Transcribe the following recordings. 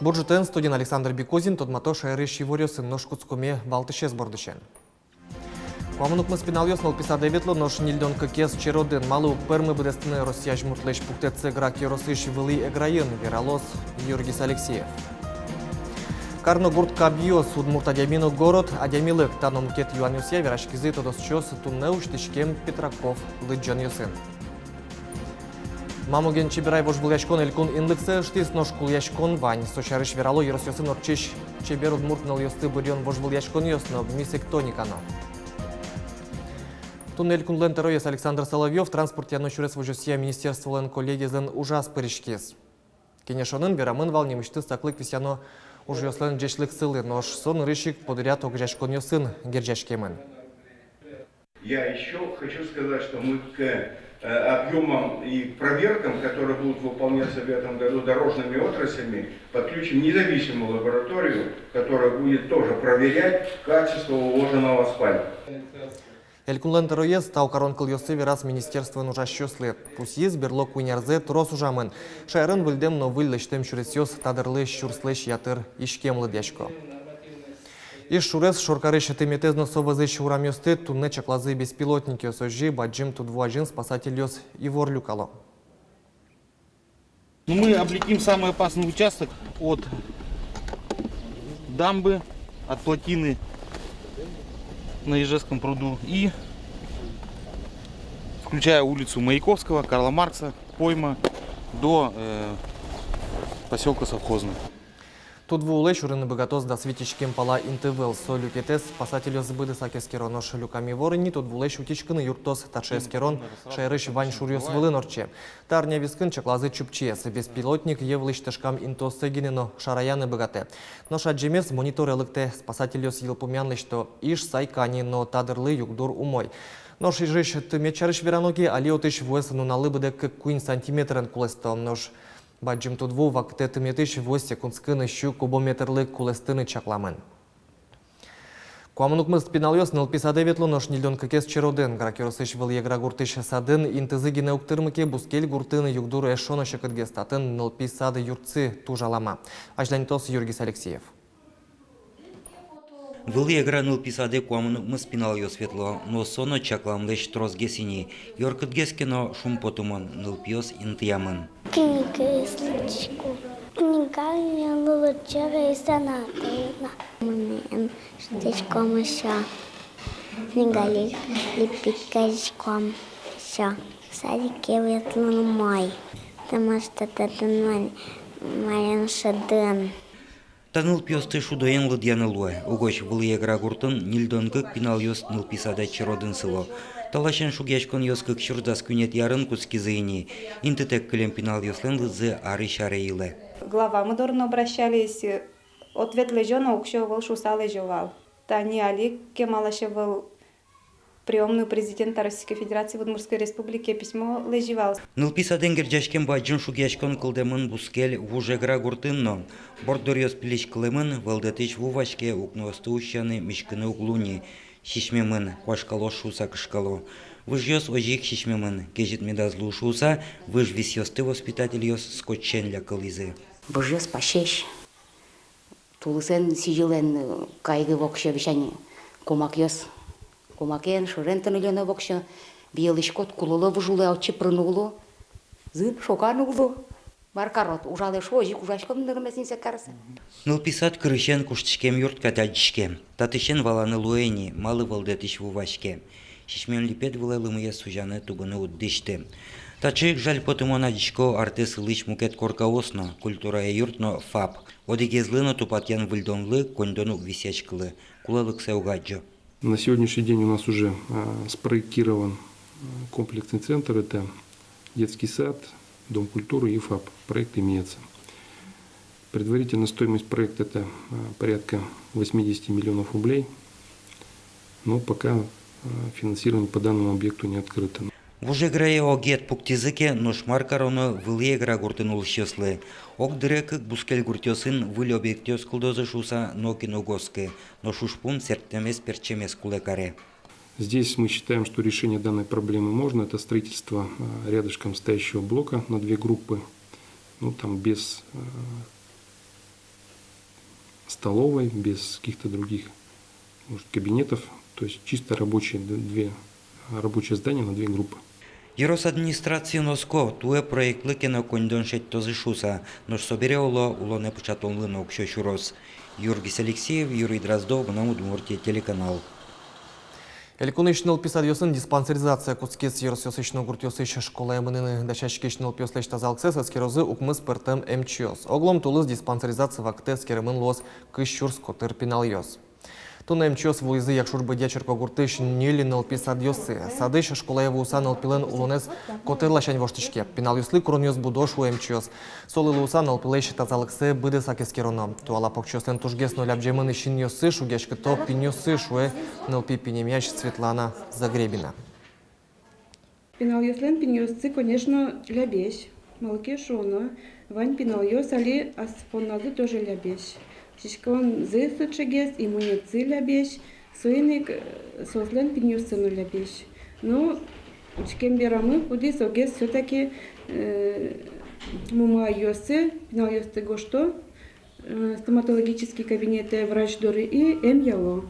Буржутен студент Александр Бекозин тодмато шайрыш еворёсын ношкутскоме балтышес бордышен. Куамынук мы спинал ёснал писада ветло нош нильдон кекес чероден малу пермы бедестыны Россия жмуртлыш пуктеце грак еросыш вылы эграйын вералос Юргис Алексеев. Карногурт кабьё судмуртадямину город адямилык таномкет юанюсья верашкизы тодосчос туннеуш тишкем Петраков лыджан ёсын. Мамоген чебирай вожбулячкон элькун индексе штис ношкул яшкон вань. Сочарыш верало еросёсын орчиш чебер удмуртнал ёсты бурьон вожбулячкон ёсно мисектоникано. Туннель кунлен Александр Соловьев транспорт яночурес вожосия министерство лен коллегизен ужас перешкес. Кенешонын верамын вал немышты саклык висяно уж ёслен джешлык сылы, нош сон рыщик подряд огряшкон ёсын герджашкемен. Я еще хочу сказать, что мы к объемам и проверкам, которые будут выполняться в этом году дорожными отраслями, подключим независимую лабораторию, которая будет тоже проверять качество уложенного асфальта. Элькунлен тероез тау коронкл ёсы верас министерство нужа щёслы. Пусиз берлок уйнярзе трос ужамын. Шайрын выльдем но выльлыштем шуресёс тадырлы щурслыш ятыр ишкемлы дяшко. Иш шурес шоркарыш этеметезно совазыш урамёсты тунне чаклазы беспилотники осожи баджим тудвуажин спасатель ёс Ивор Люкало. Мы облетим самый опасный участок от дамбы, от плотины на Ижевском пруду и включая улицу Маяковского, Карла Маркса, Пойма до поселка Совхозный. Тут вулеш урыны богатос да свитичкем пала интевел солю кетес спасатель збыды сакескерон ош люками ворыни тут вулеш утичканы юртос ташескерон шайрыш вань шурьос вылынорче. Тарня вискын чаклазы чупчес беспилотник евлыш тышкам интос сегинено шараяны богате. Но шаджемес монитор элыкте спасатель ёс елпумянлы что иш сайкани но тадырлы югдур умой. Нош ижыш тымечарыш вераноги алиотыш вуэсану налыбыде куин сантиметрен кулестом нош. Баджим тут ву вактеты метыш 8 секундскыны щу кубометрлы кулестыны чакламын. Куамынук мы спинал ёс нылписаде ветло нош нильдон кекес чероден. Гракеросыш выл егра гуртыш садын интызыгине уктырмыке бускель гуртыны югдуру эшона шекытгестатын нылписады юртсы тужалама. Ажданитос Юргис Алексеев. Вылы еграныл писаде куамынук мы спинал ё светло, но соно чакламлыш трозгесини. Йоркытгескено шум потумон нылпиос интиямын. Книга и случку. Книга я лучшая и санатарна. Мне штычком еще. Книга лепить качком еще. В садике ветлый май. Потому что это моя шадын. Таныл пиосты шудоен ладьянылуэ. Угоч вылы егра гуртын нильдон кык пинал ёс нылписаде черодын сыло. Талашен шугяшкон ёс кык шурдас күнет ярын кускизыйни. Интетек кылем пинал ёслен лызы ары шарейле. Глава, мы дурно обращались. Ответ лежёна укшёвал шуса лежёвал. Тани Али кемалашевал приемную президента Российской Федерации в Удмуртской Республике письмо лежевал. Нылписаден герджашкен баджын шугяшкон кылдемын бускель вужегра гуртынно. Бордор ёс пилиш кылымын валдетыш вувашке укносты ущаны мишкыны углуни. Шишмемын квашкало шуса кышкало. Выж ёс ожик шишмемын кежит медазлу шуса, выж вис ёсты воспитатель ёс скотчен ля кылызы. Выж ёс пашеш. Тулысен сижилен кайгы вокше вишани. Комак ёс. Комакен шурентын илёна вокше. Биелышкот кулулы вужулы аучи прынулу. Зын шоканулу. Маркарот ужалы шожик ужашком нырмесин секарсы. Нылписат крышен куштышкем юрт катадышкем. Татышен валаны луэни, малы валдетыш вувашке. Шишмен липет вылайлымыя сужаны тугыны уддышты. Тачык жаль потымона дишко артес лыш мукет коркаосно, культурая юртно фаб. Одигезлыно тупатьян выльдонлы, кондону висячкылы. Кулалык сеугаджо. На сегодняшний день у нас уже спроектирован комплексный центр. Это детский сад, Дом культуры и ФАП. Проект имеется. Предварительная стоимость проекта это порядка 80 миллионов рублей. Но пока финансирование по данному объекту не открыто. В уже грае огет пуктизыке ношмар короно вылые гра гуртын улщеслы. Ог дырекык бускел гуртёсын выль объектёс кулдозы шуса нокино госке, но шушпун сертемес перчемес кулекаре. Здесь мы считаем, что решение данной проблемы можно. Это строительство рядышком стоящего блока на 2 группы. Ну, там без столовой, без каких-то других, может, кабинетов. То есть чисто рабочие здания на 2 группы. Ерос администрации носко туе проект лыкена кондон шет тозы шуса, но собере уло не початон лына укшо шурос. Юргис Алексеев, Юрий Дроздов, на Удмуртия телеканал. Элькунышныл писадьосын диспансеризация куцкес еросёсычно гуртёсыч школа эмыныны дачашкешныл пёслеш тазалксес аскерозы укмыс пыртым МЧОС. Оглом тулыз диспансеризация вакте скеремын лос кыщурс котыр пиналйос. Туна МЧОС вуизы якшурбы дячерко гуртыш нелиныл писадьосы. Садыш школа усан алпилен улунес котырлашань воштышке. Пиналйослы кронёс будош у МЧОС. Солы усан алпилеш тазалксе быды сакескерона. Туала покчослен тужгес нуляб джемын ищин йосы шугешкы то пиньосы шуэ нылпи пинемяч Светлана Загребина. Пинал-йослен пиньосцы, конечно, лябесь. Малке шоно. Вань пинал-йос, али аспоназы тоже лябесь. Шишкон зысы чегес, иммуницы лябесь. Суиник сослен пиньосцену лябесь. Но учкем берамы, пуди согес все-таки мума йосы, пинал-йосты гошто, стоматологический кабинет врач-доры и МЯО.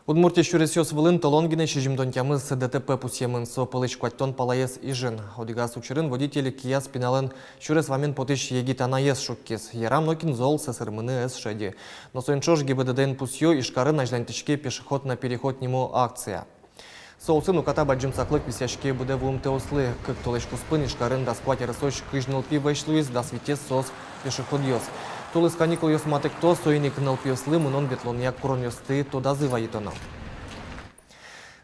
Удмуртия щуресёс вылын толонгине шижимдонтямыз ДТП пусьемын со пылыч куаттон палаес ижин. Одигас учырын водитель кия спиналын щурес вамен потыш егитана ес шуккес. Ярам нокин зол сесырмыны эс шеди. Но соинчош ГИБДДН пусьё ишкарын ажлантышке пешеход на переход нему акция. Соусын уката баджим саклык висяшке буде в умтеослы. Кык толыш куспын ишкарын да скватер соч кыжныл пи вайшлуиз да свитес сос пешеход йос. Тулыс каникул йос матык то соиник ныл пиослы мунон бетлон як курон йосты то дазыва итона.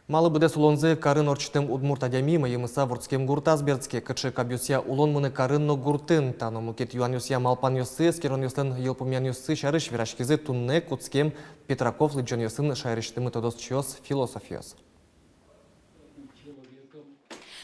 Малы буде сулонзы карын орчтым удмурт адями майымыса вурцкем гуртаз бердске кычы кабюсия улон мыны карынно гуртын. Тано мукет юан йосия малпан йосы, скерон йослен йылпумян йосы шарыш вирашкизы тунне куцкем Петраков лыджон йосын шайрыштымы тодос чиос философиос.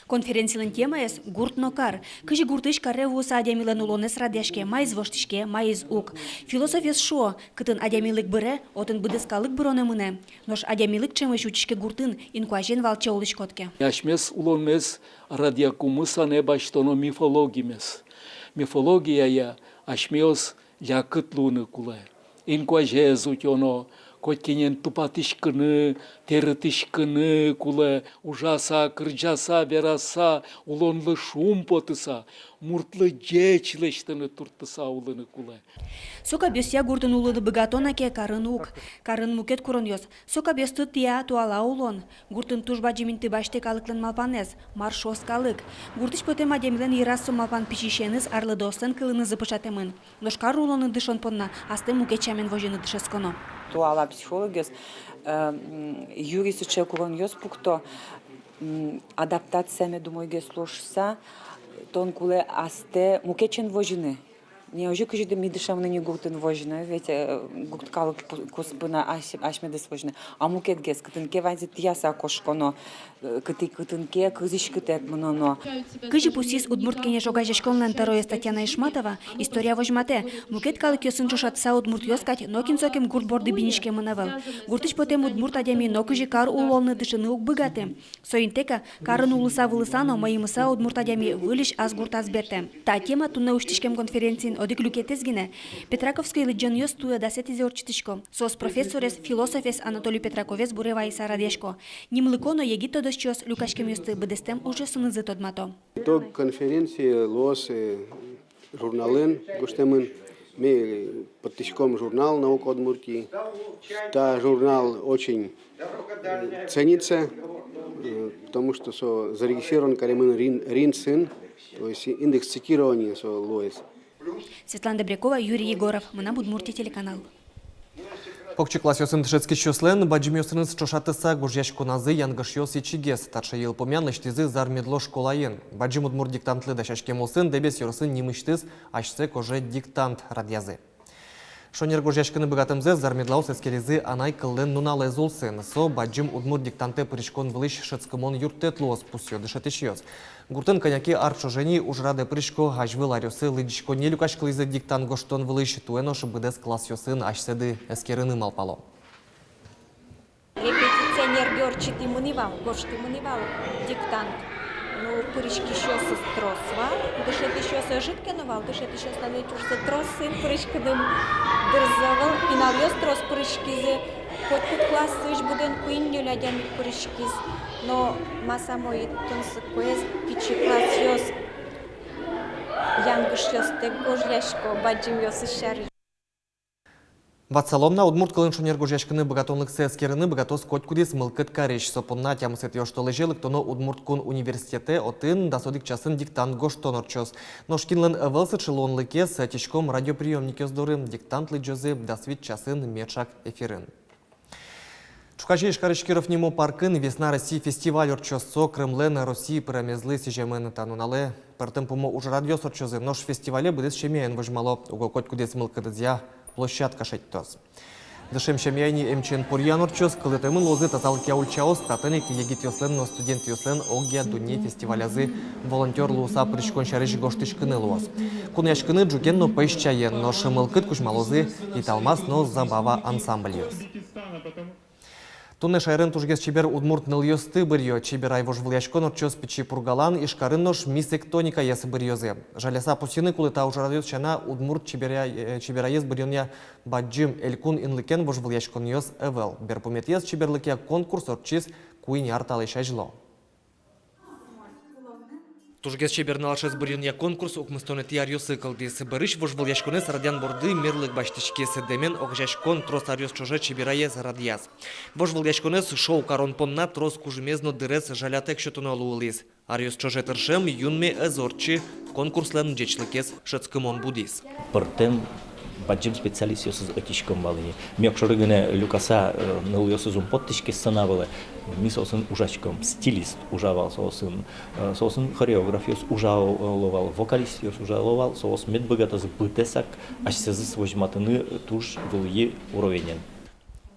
Конференциялын темаяс гуртнокар. Кыжи гуртыш карре вуса адямилен улонес радяшке, майыз воштышке, майыз ук. Философияс шо, кытын адямилык быре, отын быдыскалык быроны мыне. Нош адямилык чемыш учишке гуртын, инкуажен валче улышкотке. Яшмес улонмес радиакумыса не баштоно мифологимес. Мифология я ашмеос якытлуны куле. Инкуажез утёно, Коткенен тупатышкыны, терытышкыны куле, ужаса, кыржаса, вераса, улонлы шум потыса, муртлы жечлештыны туртыса улыны куле. Сока бесия гуртын улыды быгатонаке карын ук, карын мукет курон йос. Сока бесты тия туала улон. Гуртын тужба жиминты баште калыклын малпанез, маршос калык. Гуртыш потем адемилен ирасу малпан пичишеныз арлы достын кылыны зыпышатемын. Ношкар улоны дышон понна, асты мукет чамен вожины дышесконо. Туала психологиос юрисуче курон йос пукто адаптацияме думаю ге слушса тон куле асте мукечен вожины. Не уже каждый день дышам на не гуртен вожина, ведь гурт калок куспына ашме дес вожина. А мукет гес кытынке ванзит яса кошконо кытынке кызышкытек мыноно. Кыжи пусис удмурткене жога жешконлен Тароя Татьяна Ишматова история вожмате. Мукет калык йосын чошатса удмурт йоскать, нокин сокем гурт борды бинишке мынавел. Гуртыш потем удмурт адями нокыжи кар улолны дышыны ук быгате. Соинтека карын улыса вылысано майымыса удмурт адями вылиш аз гурт азберте. Та тема тунна уштишкем конференцин одик люкетезгине. Петраковский лыджан йос туя дасети зеорчитышко. Сос профессорес философес Анатолий Петраковец бурева и сарадешко. Нимлыконо егито досчос люкашкем йосты быдестем уже сынызы тодмато. Итог конференции лос журналын гостемын мы подтычком журнал «Наука Удмуртии». Та журнал очень ценится, потому что зарегистрирован каремын рин-сын, то есть индекс цитирования лоис. Светлана Добрякова, Юрий Егоров. Мына Удмуртия телеканал. Покчыклас йосын тышецки чослен, баджим йосыныз чошатыса гужьяшко назы янгыш йос ичигес, тарша ел помян ыштизы зар медло школаен. Баджим удмур диктантлы да шашке молсын, дебес йорсын нимыштыз, ашсе коже диктант радязы. Шонерго жашкыны богатымзе зармедлаус эскерезы анай кыллен нуналы зулсын. Со баджим удмур диктанте пришкон вылыш шыцкымон юртетлуос пусё дышатышьёс. Гуртын коняки арчожени ужраде пришко гажвы ларёсы лыдишко не люкашкылызы диктан гоштон вылыш туэнош быдес класс ёсын ашседы эскерыны малпало. Репетиционер горчит и мынывал, горшки мынывал диктант. Ну, пырышки еще со стросва, дышит еще со жидкенувал, дышит еще станет уж за тросы, пырышканым дырзавал, и налез трос пырышкизы, хоть класс буден куинню лядями пырышкиз, но масса мой тунсы куэс, пичи класс ёс, янгыш ёс, тек гожляшко, баджим ёс и шары. Ватсаломна удмурт кылын шонерго жашкыны богатонлык сескерыны богатос котькудис мылкыт кареш сопунна тямысет ёштолы желык тоно удмурт кун университете отын дасодик часын диктант гоштонорчос. Ношкинлын вылсы чылонлыке с тишком радиоприемник ёздоры диктант лыджозы дасвит часын мечак эфирын. Чукачи Ишкарышкиров нему паркын весна России фестиваль орчосо Крымлен России пырамезлы сижемен танунале. Партым пумо уж радиос орчозы нож фестивале будет шемеен выжмало уго котькудис мылкыдызя площадка шеттос. Дышем шемяйни эмчен пурьян орчос кылытымын лозы таталки аульчаос татыник егит ёслен, но студент ёслен огия дуне фестивалязы волонтер луса пришкон шарыш гоштышкыны луос. Кун яшкыны джукен но поищаен, но шымылкыт кушмалозы и талмас, но забава ансамбль ёс. Туне шайрын тужгес чибер удмурт ныл ёсты бырьё, чибер айвош вылячкон орчос пичи пургалан ишкарын нош мисек тоника ес бырьёзе. Жаляса пусины кулыта уж радиос чана удмурт чибера ес бырьёня баджим элькун инлыкен вош вылячкон ёс эвел. Берпумет ес чиберлыке конкурс орчис куини арталы шайжло. Тужгес чебер налашес бырьёня конкурс укмыстоны тиарёсы кылдис. Бырыш вош вылячконес радян борды мерлык баштышкес демен огжашкон трос арёс чоже чибера ес радияс. Вош вылячконес шоу коронпонна трос кужмезно дырес жалятек шотуно луулис. Арёс чоже тыршем юнме эзорчи конкурслен джечлыкес шыцкымон будис. Пыртем баджим специалист ёсыз этишком балыни. Мек шорыгыне люкаса ныл ёсызун подтышке сценавылы. Ми сосын ужачком, стилист ужавал, сосын хореограф ёс ужаловал, вокалист ёс ужаловал, сос медбогатаз бытесак, аж сезыс вожматыны туж выльи уровенен.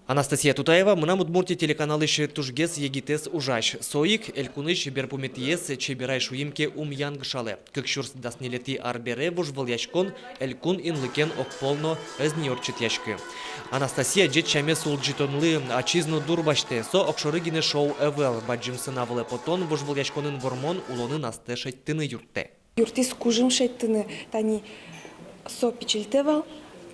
Анастасия Тутаева, мынам удмурти телеканалы тужгес егитес ужаш. Соик элькуныш берпуметиес чебирай шуимке янгшале. Кыкшурс даснелети арбере вош выльячкон элькун инлыкен окполно эзньорчит яшкы. Анастасия джет чаме сулджитонлы ачизну дурбаште. Со окшорыгине шоу эвел баджим сынавле потон вош выльячконын вормон улоны насте шеттыны юртте. Юртис кужым шеттыны тани со печельтевал.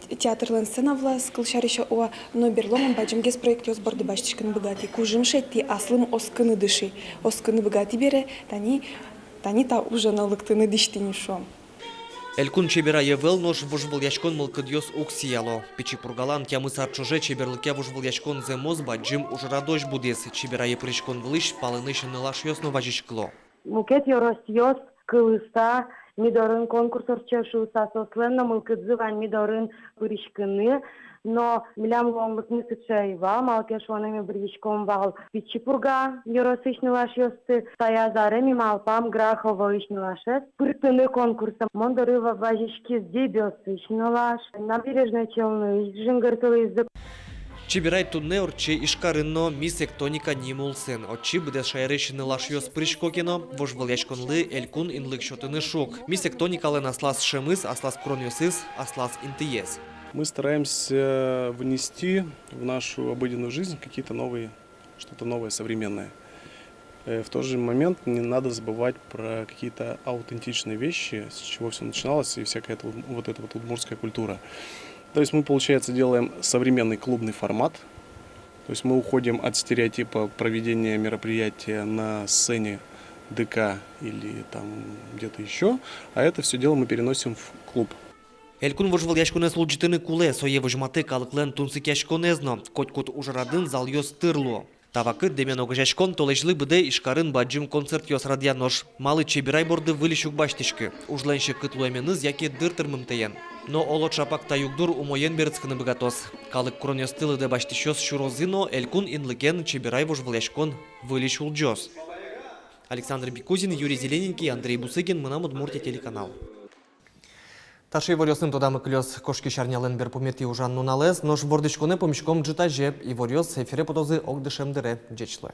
Театрлын сценавла скылшарыша оа ноберломан баджимгес проект ёс борды баштышкын богати. Кужым шетти аслым оскыны дыши. Оскыны богати бере, тани та уже налыктыны диштини шом. Элькун чебера евел нож вош выльячкон мылкыдьёс уксияло. Пичи пургалан тямыс арчоже чеберлыке вош выльячкон земоз баджим уж радош будес. Чебера епрышкон вылыш палыныш нылаш ёсно важишкло. Мукет ёрос ёс кылыста мидорын конкурсор чешуса сосленно мылкыдзыван мидорын пырышкыны, но милям ломлык мисычаева, малкеш вонами бричком вал пичипурга, ёросышнылаш ёсты, таязареми малпам грахово ишнылашес, пыртыны конкурса, мондорыва важишки дебёсышнылаш, набережной челны, жингыртылы язык. Чибирай тунне орчи ишкарынно мисек тоника нимулсен. Очи бдес шайрышыны лашьёс пришкокино, вош выльячконлы элькун инлык шотыны шок. Мисек тоникален аслас шемыс, аслас кронёсыс, аслас интиес. Мы стараемся внести в нашу обыденную жизнь какие-то новые, что-то новое, современное. В тот же момент не надо забывать про какие-то аутентичные вещи, с чего все начиналось, и всякая вот эта удмуртская культура. То есть мы, получается, делаем современный клубный формат. То есть мы уходим от стереотипа проведения мероприятия на сцене ДК или там где-то еще, а это все дело мы переносим в клуб. Элькун вош выльячконе служитыны куле, сое вожматы калыклен тунсыкяшконезно, котькот ужарадын зал ёс тырло. Тавакыт демен огжашкон толечлы быде ишкарын баджим концерт ёс радиянош. Малы чебирай борды вылишук баштышкы. Ужленші кытлу эменыз яке дыртыр мымтыен. Но олот шапак таюкдур умоен берцкыны богатос. Калык кронёс тылы де баштышёс шурозыно элькун инлыкен чебирай вош выльячкон вылишул джос. Александр Бекузин, Юрий Зелененький, Андрей Бусыгин, мынам Удмуртия телеканал. Таши ворёсым тодамы клёс кошки шарнялен бер помети ужан нуналез, нож вордычконы помешком джитаже и ворёс эфире потозы огдышем дере джечлы.